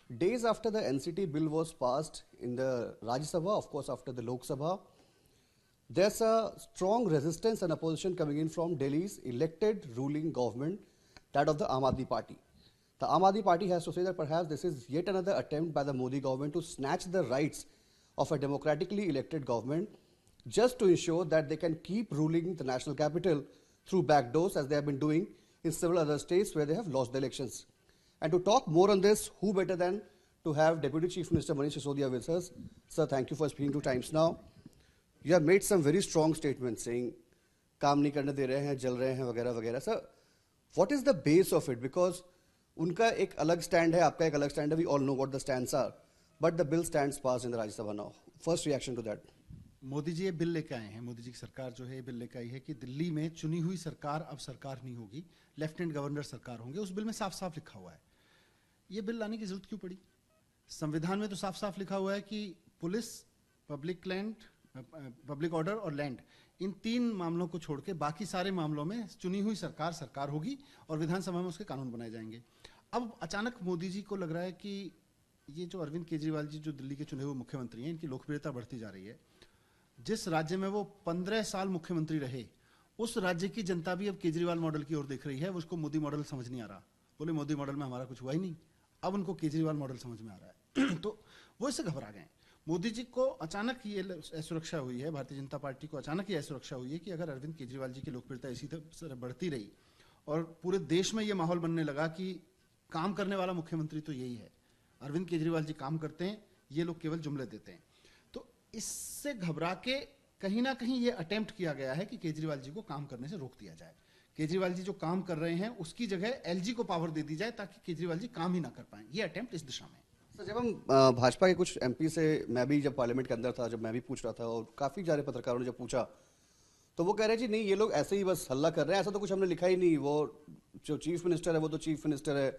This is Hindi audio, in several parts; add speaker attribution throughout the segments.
Speaker 1: Days after the NCT bill was passed in the Rajya Sabha, of course, after the Lok Sabha, there's a strong resistance and opposition coming in from Delhi's elected ruling government, that of the Aam Aadmi Party. The Aam Aadmi Party has to say that perhaps this is yet another attempt by the Modi government to snatch the rights of a democratically elected government just to ensure that they can keep ruling the national capital through backdoors as they have been doing in several other states where they have lost the elections. And to talk more on this, who better than to have Deputy Chief Minister Manish Sisodia with us. Sir, thank you for speaking to Times Now. You have made some very strong statements saying काम नहीं करने दे रहे हैं, जल रहे हैं वगैरह वगैरह. Sir, what is the base of it? Because उनका एक अलग स्टैंड है, आपका एक अलग स्टैंड है. We all know what the stands are, but the bill stands passed in the Rajya Sabha now. First reaction to that.
Speaker 2: Modi ji ये बिल लेकर आए हैं. मोदी जी की सरकार जो है ये बिल लेकर आई है कि दिल्ली में चुनी हुई सरकार अब सरकार नहीं होगी, लेफ्टिनेंट गवर्नर सरकार होंगे. उस बिल में साफ साफ लिखा हुआ है. ये बिल लाने की जरूरत क्यों पड़ी? संविधान में तो साफ साफ लिखा हुआ है कि police, public land, public order और लैंड, इन तीन मामलों को छोड़ के बाकी सारे मामलों में चुनी हुई सरकार सरकार होगी और विधानसभा में उसके कानून बनाए जाएंगे. अब अचानक मोदी जी को लग रहा है कि ये जो अरविंद केजरीवाल जी जो दिल्ली के चुने हुए मुख्यमंत्री हैं, इनकी लोकप्रियता बढ़ती जा रही है. जिस राज्य में वो 15 साल मुख्यमंत्री रहे, उस राज्य की जनता भी अब केजरीवाल मॉडल की ओर देख रही है. उसको मोदी मॉडल समझ नहीं आ रहा. बोले मोदी मॉडल में हमारा कुछ हुआ ही नहीं, अब उनको केजरीवाल मॉडल समझ में आ रहा है. तो वो इससे घबरा गए. मोदी जी को अचानक ये असुरक्षा हुई है, भारतीय जनता पार्टी को अचानक ये असुरक्षा हुई है कि अगर अरविंद केजरीवाल जी की लोकप्रियता इसी तरह बढ़ती रही और पूरे देश में ये माहौल बनने लगा कि काम करने वाला मुख्यमंत्री तो यही है, अरविंद केजरीवाल जी काम करते हैं, ये लोग केवल जुमले देते हैं, तो इससे घबरा के कहीं ना कहीं ये अटेम्प्ट किया गया है कि केजरीवाल जी को काम करने से रोक दिया जाए. केजरीवाल जी जो काम कर रहे हैं उसकी जगह एलजी को पावर दे दी जाए ताकि केजरीवाल जी काम ही ना कर पाए. ये अटेम्प्ट इस दिशा में.
Speaker 1: सर, जब हम भाजपा के कुछ एमपी से, मैं भी जब पार्लियामेंट के अंदर था, जब मैं भी पूछ रहा था और काफ़ी सारे पत्रकारों ने जब पूछा तो वो कह रहे जी नहीं, ये लोग ऐसे ही बस हल्ला कर रहे हैं, ऐसा तो कुछ हमने लिखा ही नहीं. वो जो चीफ मिनिस्टर है वो तो चीफ मिनिस्टर है.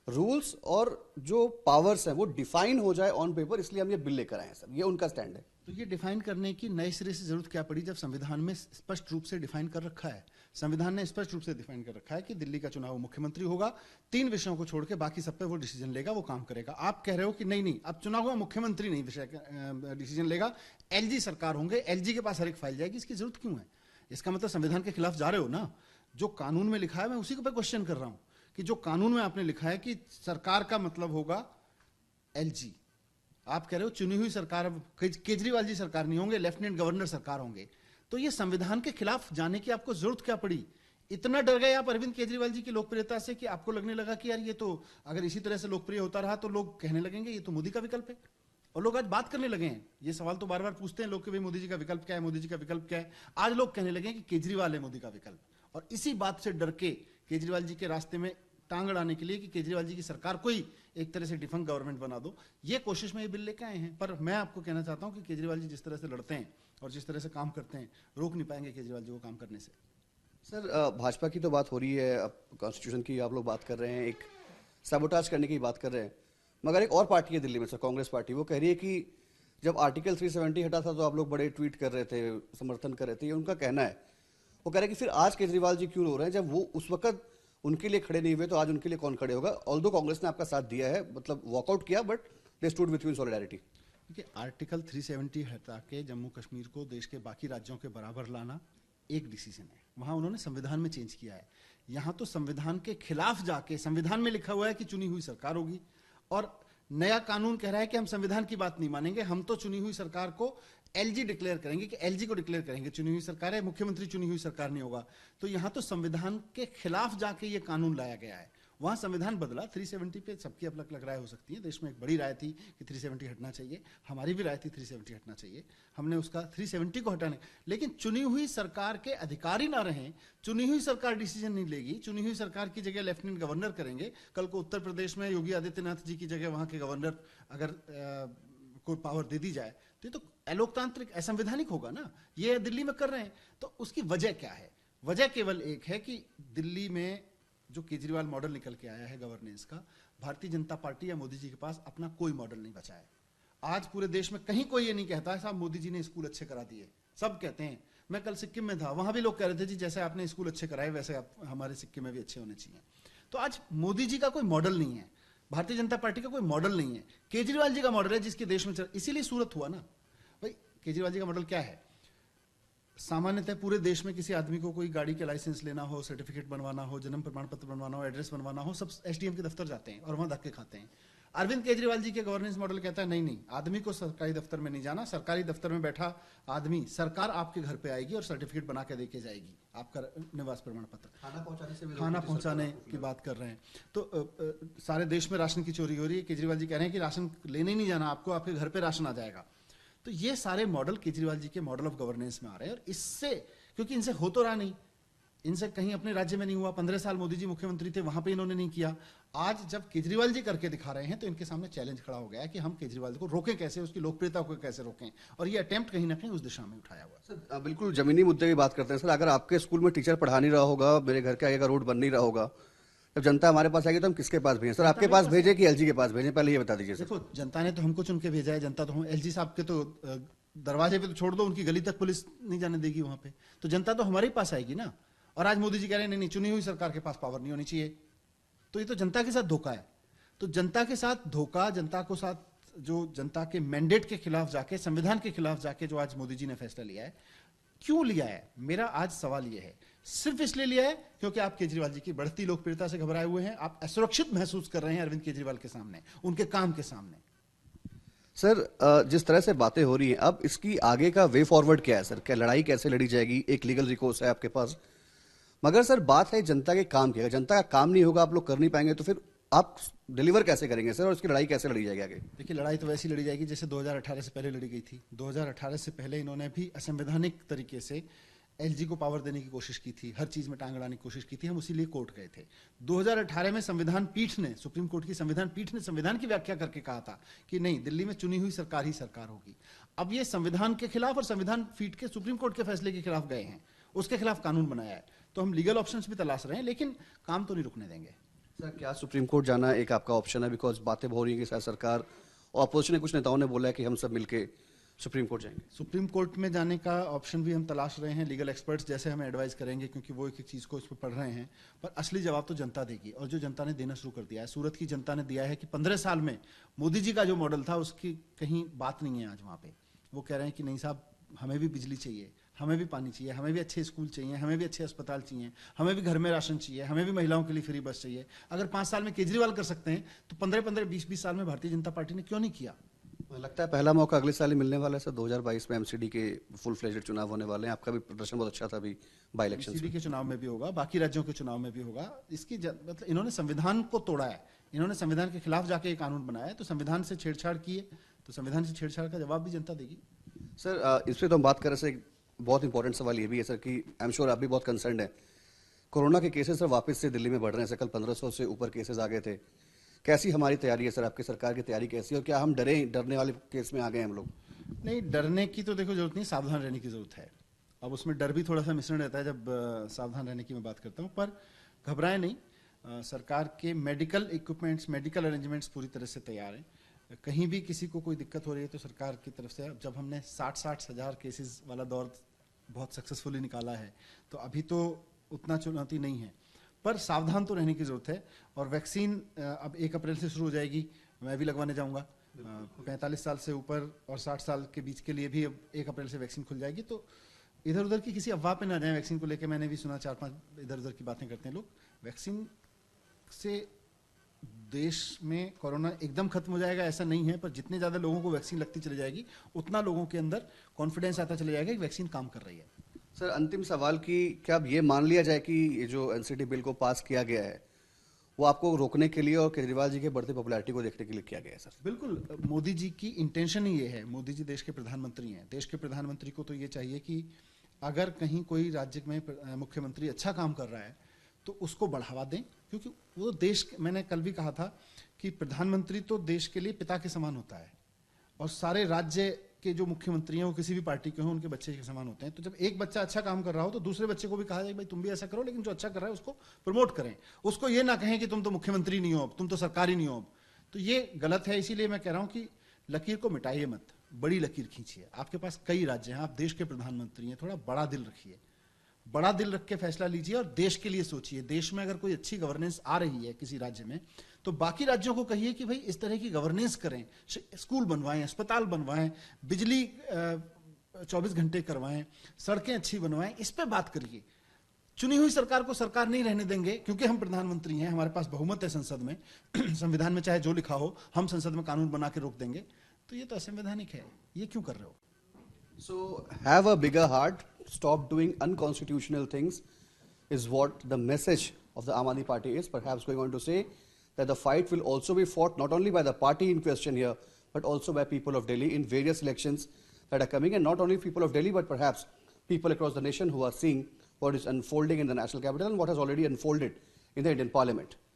Speaker 1: रूल्स और जो पावर्स हैं वो डिफाइन हो जाए ऑन पेपर, इसलिए हम ये बिल लेकर आए हैं. सर, ये उनका स्टैंड है.
Speaker 2: तो ये डिफाइन करने की नए सिरे से जरूरत क्या पड़ी जब संविधान में स्पष्ट रूप से डिफाइन कर रखा है. संविधान ने स्पष्ट रूप से डिफाइन कर रखा है कि दिल्ली का चुनाव मुख्यमंत्री होगा, 3 विषयों को छोड़ के बाकी सब पे वो डिसीजन लेगा, वो काम करेगा. आप कह रहे हो कि नहीं नहीं, अब चुनाव हुआ, मुख्यमंत्री नहीं विषय डिसीजन लेगा, एलजी सरकार होंगे, एलजी के पास हर एक फाइल जाएगी. इसकी जरूरत क्यों है? इसका मतलब संविधान के खिलाफ जा रहे हो ना. जो कानून में लिखा है मैं उसी को पे क्वेश्चन कर रहा हूं कि जो कानून में आपने लिखा है कि सरकार का मतलब होगा एलजी, आप कह रहे हो चुनी हुई सरकार, केजरीवाल जी सरकार नहीं होंगे, लेफ्टिनेंट गवर्नर सरकार होंगे. तो ये संविधान के खिलाफ जाने की आपको जरूरत क्या पड़ी? इतना डर गए आप अरविंद केजरीवाल जी की लोकप्रियता से कि आपको लगने लगा कि यार ये तो अगर इसी तरह से लोकप्रिय होता रहा तो लोग कहने लगेंगे ये तो मोदी का विकल्प है. और लोग आज बात करने लगे हैं. ये सवाल तो बार बार पूछते हैं लोग कि भाई मोदी जी का विकल्प क्या है, मोदी जी का विकल्प क्या है. आज लोग कहने लगे कि केजरीवाल है मोदी का विकल्प. और इसी बात से डर के केजरीवाल जी के रास्ते में टांग अड़ाने के लिए कि केजरीवाल जी की सरकार को ही एक तरह से डिफंक गवर्नमेंट बना दो, ये कोशिश में ये बिल लेके आए हैं. पर मैं आपको कहना चाहता हूं कि केजरीवाल जी जिस तरह से लड़ते हैं और जिस तरह से काम करते हैं, रोक नहीं पाएंगे केजरीवाल जी को काम करने से.
Speaker 1: सर, भाजपा की तो बात हो रही है, अब कॉन्स्टिट्यूशन की आप लोग बात कर रहे हैं, एक सैबोटाज करने की बात कर रहे हैं, मगर एक और पार्टी है दिल्ली में सर, कांग्रेस पार्टी, वो कह रही है कि जब आर्टिकल 370 हटा था तो आप लोग बड़े ट्वीट कर रहे थे, समर्थन कर रहे थे. ये उनका कहना है. वो कह रहे हैं कि फिर आज केजरीवाल जी क्यों रो रहे हैं, जब वो उस वक्त उनके लिए खड़े नहीं हुए तो आज उनके लिए कौन खड़े होगा. ऑल्दो कांग्रेस ने आपका साथ दिया है, मतलब वॉकआउट किया, but they stood with you in solidarity.
Speaker 2: देखिए, आर्टिकल 370 हटा के जम्मू कश्मीर को देश के बाकी राज्यों के बराबर लाना एक डिसीजन है. वहां उन्होंने संविधान में चेंज किया है. यहां तो संविधान के खिलाफ जाके, संविधान में लिखा हुआ है कि चुनी हुई सरकार होगी और नया कानून कह रहा है कि हम संविधान की बात नहीं मानेंगे, हम तो चुनी हुई सरकार को एलजी डिक्लेयर करेंगे, कि एलजी को डिक्लेयर करेंगे. चुनी हुई सरकार है, मुख्यमंत्री चुनी हुई सरकार नहीं होगा. तो यहां तो संविधान के खिलाफ जाके ये कानून लाया गया है. वहां संविधान बदला. 370 पे सबकी अलग अलग राय हो सकती है. देश में एक बड़ी राय थी कि 370 हटना चाहिए, हमारी भी राय थी 370 हटना चाहिए. हमने उसका 370 को हटाने, लेकिन चुनी हुई सरकार के अधिकारी ना रहें, चुनी हुई सरकार डिसीजन नहीं लेगी, चुनी हुई सरकार की जगह लेफ्टिनेंट गवर्नर करेंगे. कल को उत्तर प्रदेश में योगी आदित्यनाथ जी की जगह वहां के गवर्नर अगर को पावर दे दी जाए तो ये तो अलोकतांत्रिक, असंवैधानिक होगा ना. ये दिल्ली में कर रहे हैं. तो उसकी वजह क्या है? वजह केवल एक है कि दिल्ली में जो केजरीवाल मॉडल निकल के आया है गवर्नेंस का, भारतीय जनता पार्टी या मोदी जी के पास अपना कोई मॉडल नहीं बचा है. आज पूरे देश में कहीं कोई ये नहीं कहता है साहब मोदी जी ने स्कूल अच्छे करा दिए. सब कहते हैं. मैं कल सिक्किम में था, वहां भी लोग कह रहे थे जी जैसे आपने स्कूल अच्छे कराए वैसे हमारे सिक्किम में भी अच्छे होने चाहिए. तो आज मोदी जी का कोई मॉडल नहीं है. भारतीय जनता पार्टी का कोई मॉडल नहीं है, केजरीवाल जी का मॉडल है जिसके देश में इसीलिए सूरत हुआ ना भाई। केजरीवाल जी का मॉडल क्या है? सामान्यतः पूरे देश में किसी आदमी को कोई गाड़ी के लाइसेंस लेना हो, सर्टिफिकेट बनवाना हो, जन्म प्रमाण पत्र बनवाना हो, एड्रेस बनवाना हो, सब एसडीएम के दफ्तर जाते हैं और वहां धक्के खाते हैं। अरविंद केजरीवाल जी के गवर्नेंस मॉडल कहता है नहीं नहीं, आदमी को सरकारी दफ्तर में नहीं जाना, सरकारी दफ्तर में बैठा आदमी, सरकार आपके घर पे आएगी और सर्टिफिकेट बना के देके जाएगी, आपका निवास प्रमाण पत्र। खाना पहुंचाने की बात कर रहे हैं तो सारे देश में राशन की चोरी हो रही है। केजरीवाल जी कह रहे हैं कि राशन लेने ही नहीं जाना आपको, आपके घर पे राशन आ जाएगा। तो ये सारे मॉडल केजरीवाल जी के मॉडल ऑफ गवर्नेंस में आ रहे हैं और इससे, क्योंकि इनसे हो तो रहा नहीं, इनसे कहीं अपने राज्य में नहीं हुआ। 15 साल मोदी जी मुख्यमंत्री थे, वहां पे इन्होंने नहीं किया। आज जब केजरीवाल जी करके दिखा रहे हैं तो इनके सामने चैलेंज खड़ा हो गया है कि हम केजरीवाल को रोकें कैसे, उसकी लोकप्रियता को कैसे रोकें, और ये अटेम्प्ट कहीं ना कहीं उस दिशा में उठाया हुआ।
Speaker 1: सर बिल्कुल जमीनी मुद्दे की बात करते हैं सर। अगर आपके स्कूल में टीचर पढ़ा नहीं रहा होगा, मेरे घर के आगे का रोड बन नहीं रहा होगा, जब जनता हमारे पास आएगी तो हम किसके पास भेजें सर? आपके पास भेजें कि एलजी के पास भेजें, पहले ये बता दीजिए सर।
Speaker 2: देखो, जनता ने तो हमको चुन के भेजा है, जनता तो हम एलजी साहब के तो दरवाजे पे तो छोड़ दो, उनकी गली तक पुलिस नहीं जाने देगी वहां पे, तो जनता तो हमारे पास आएगी ना। और आज मोदी जी कह रहे हैं नहीं नहीं, चुनी हुई सरकार के पास पावर नहीं होनी चाहिए, तो ये तो जनता के साथ धोखा है। तो जनता के साथ धोखा, जनता को साथ जो जनता के मैंडेट के खिलाफ जाके, संविधान के खिलाफ जाके जो आज मोदी जी ने फैसला लिया है, क्यों लिया है? मेरा आज सवाल यह है, सिर्फ इसलिए लिया है क्योंकि आप केजरीवाल जी की बढ़ती लोकप्रियता से घबराए हुए हैं, आप असुरक्षित महसूस कर रहे हैं अरविंद केजरीवाल के सामने, उनके काम के सामने।
Speaker 1: सर जिस तरह से बातें हो रही हैं, अब इसकी आगे का वे फॉरवर्ड क्या है सर? क्या लड़ाई कैसे लड़ी जाएगी? एक लीगल रिकोर्स है आपके पास, मगर सर बात है जनता के काम की। अगर जनता का काम नहीं होगा, आप लोग कर नहीं पाएंगे, तो फिर आप डिलीवर कैसे करेंगे सर? और इसकी लड़ाई कैसे लड़ी जाएगी आगे?
Speaker 2: देखिए, लड़ाई तो वैसी लड़ी जाएगी जैसे 2018 से पहले लड़ी गई थी। 2018 से पहले इन्होंने भी असंवैधानिक तरीके से एलजी को पावर देने की कोशिश की थी, हर चीज में टांग अड़ाने की कोशिश की थी, हम उसीलिए कोर्ट गए थे। 2018 में संविधान पीठ ने, सुप्रीम कोर्ट की संविधान पीठ ने संविधान की व्याख्या करके कहा था कि नहीं, दिल्ली में चुनी हुई सरकार ही सरकार होगी। अब ये संविधान के खिलाफ और संविधान पीठ के, सुप्रीम कोर्ट के फैसले के खिलाफ गए हैं, उसके खिलाफ कानून बनाया है। तो हम लीगल ऑप्शंस भी तलाश रहे हैं, लेकिन काम तो नहीं रुकने देंगे।
Speaker 1: सर क्या सुप्रीम कोर्ट जाना एक आपका ऑप्शन है? बिकॉज बातें हो रही हैं कि शायद सरकार और अपोजिशन के कुछ नेताओं ने बोला है कि हम सब मिलकर सुप्रीम कोर्ट जाएंगे।
Speaker 2: सुप्रीम कोर्ट में जाने का ऑप्शन भी हम तलाश रहे हैं, लीगल एक्सपर्ट्स जैसे हमें एडवाइस करेंगे, क्योंकि वो एक एक चीज़ को इस पर पढ़ रहे हैं। पर असली जवाब तो जनता देगी, और जो जनता ने देना शुरू कर दिया है, सूरत की जनता ने दिया है कि 15 साल में मोदी जी का जो मॉडल था उसकी कहीं बात नहीं है आज वहाँ पे। वो कह रहे हैं कि नहीं साहब, हमें भी बिजली चाहिए, हमें भी पानी चाहिए, हमें भी अच्छे स्कूल चाहिए, हमें भी अच्छे अस्पताल चाहिए, हमें भी घर में राशन चाहिए, हमें भी महिलाओं के लिए फ्री बस चाहिए। अगर 5 साल में केजरीवाल कर सकते हैं तो 15-15, 20-20 साल में भारतीय जनता पार्टी ने क्यों नहीं किया?
Speaker 1: लगता है पहला मौका अगले साल ही मिलने वाला है सर। 2022 में एमसीडी के फुल फ्लेज्ड चुनाव होने वाले हैं। आपका भी प्रदर्शन बहुत अच्छा था अभी बाई इलेक्शन
Speaker 2: एमसीडी के चुनाव में भी होगा, बाकी राज्यों के चुनाव में भी होगा। इसकी मतलब इन्होंने संविधान को तोड़ा है, इन्होंने संविधान के खिलाफ जाके एक कानून बनाया है, तो संविधान से छेड़छाड़ की है, तो संविधान से छेड़छाड़ का जवाब भी जनता देगी।
Speaker 1: सर इस पर तो हम बात कर रहे हैं। बहुत इंपॉर्टेंट सवाल ये भी है सर कि आई एम श्योर आप भी बहुत कंसर्न है, कोरोना के केसेस सर वापस से दिल्ली में बढ़ रहे हैं सर। कल 1500 से ऊपर केसेस आ गए थे। कैसी हमारी तैयारी है सर? आपकी सरकार की तैयारी कैसी है, और क्या हम डरने वाले केस में आ गए हम लोग?
Speaker 2: नहीं, डरने की तो देखो जरूरत नहीं, सावधान रहने की जरूरत है। अब उसमें डर भी थोड़ा सा मिश्रण रहता है जब सावधान रहने की मैं बात करता हूँ, पर घबराए नहीं। सरकार के मेडिकल इक्विपमेंट्स, मेडिकल अरेंजमेंट्स पूरी तरह से तैयार हैं। कहीं भी किसी को कोई दिक्कत हो रही है तो सरकार की तरफ से, जब हमने 60 हजार केसेस वाला दौर बहुत सक्सेसफुली निकाला है, तो अभी तो उतना चुनौती नहीं है, पर सावधान तो रहने की जरूरत है। और वैक्सीन अब 1 अप्रैल से शुरू हो जाएगी, मैं भी लगवाने जाऊंगा। 45 साल से ऊपर और 60 साल के बीच के लिए भी अब 1 अप्रैल से वैक्सीन खुल जाएगी। तो इधर उधर की किसी अफवाह पे ना जाए वैक्सीन को लेकर। मैंने भी सुना 4-5 इधर उधर की बातें करते हैं लोग। वैक्सीन से देश में कोरोना एकदम खत्म हो जाएगा ऐसा नहीं है, पर जितने ज्यादा लोगों को वैक्सीन लगती चली जाएगी उतना लोगों के अंदर कॉन्फिडेंस आता चला जाएगा कि वैक्सीन काम कर रही है।
Speaker 1: सर अंतिम सवाल की, क्या अब ये मान लिया जाए कि ये जो एनसीडी बिल को पास किया गया है वो आपको रोकने के लिए और केजरीवाल जी के बढ़ती पॉपुलैरिटी को देखने के लिए किया गया है सर?
Speaker 2: बिल्कुल, मोदी जी की इंटेंशन ही ये है। मोदी जी देश के प्रधानमंत्री हैं, देश के प्रधानमंत्री को तो ये चाहिए कि अगर कहीं कोई राज्य में मुख्यमंत्री अच्छा काम कर रहा है तो उसको बढ़ावा दें, क्योंकि वो देश, मैंने कल भी कहा था कि प्रधानमंत्री तो देश के लिए पिता के समान होता है, और सारे राज्य के जो मुख्यमंत्री हैं वो किसी भी पार्टी के हों, उनके बच्चे के समान होते हैं। तो जब एक बच्चा अच्छा काम कर रहा हो तो दूसरे बच्चे को भी कहा जाए भाई तुम भी ऐसा करो, लेकिन जो अच्छा कर रहा है उसको प्रमोट करें, उसको ये ना कहें कि तुम तो मुख्यमंत्री नहीं हो, तुम तो सरकारी नहीं हो। तो ये गलत है। इसीलिए मैं कह रहा हूं कि लकीर को मिटाइए मत, बड़ी लकीर खींचिए। आपके पास कई राज्य हैं, आप देश के प्रधानमंत्री हैं, थोड़ा बड़ा दिल रखिए, बड़ा दिल रख के फैसला लीजिए और देश के लिए सोचिए। देश में अगर कोई अच्छी गवर्नेंस आ रही है किसी राज्य में तो बाकी राज्यों को कहिए कि भाई इस तरह की गवर्नेंस करें, स्कूल बनवाएं, अस्पताल बनवाएं, बिजली 24 घंटे करवाएं, सड़कें अच्छी बनवाएं, इस पे बात करिए। चुनी हुई सरकार को सरकार नहीं रहने देंगे क्योंकि हम प्रधानमंत्री हैं, हमारे पास बहुमत है संसद में, संविधान में चाहे जो लिखा हो हम संसद में कानून बना के रोक देंगे, तो ये तो असंवैधानिक है। ये क्यों कर रहे हो?
Speaker 1: So have a bigger heart, stop doing unconstitutional things is what the message of the Aam Aadmi Party is, perhaps going on to say that the fight will also be fought not only by the party in question here, but also by people of Delhi in various elections that are coming, and not only people of Delhi, but perhaps people across the nation who are seeing what is unfolding in the national capital and what has already unfolded in the Indian Parliament.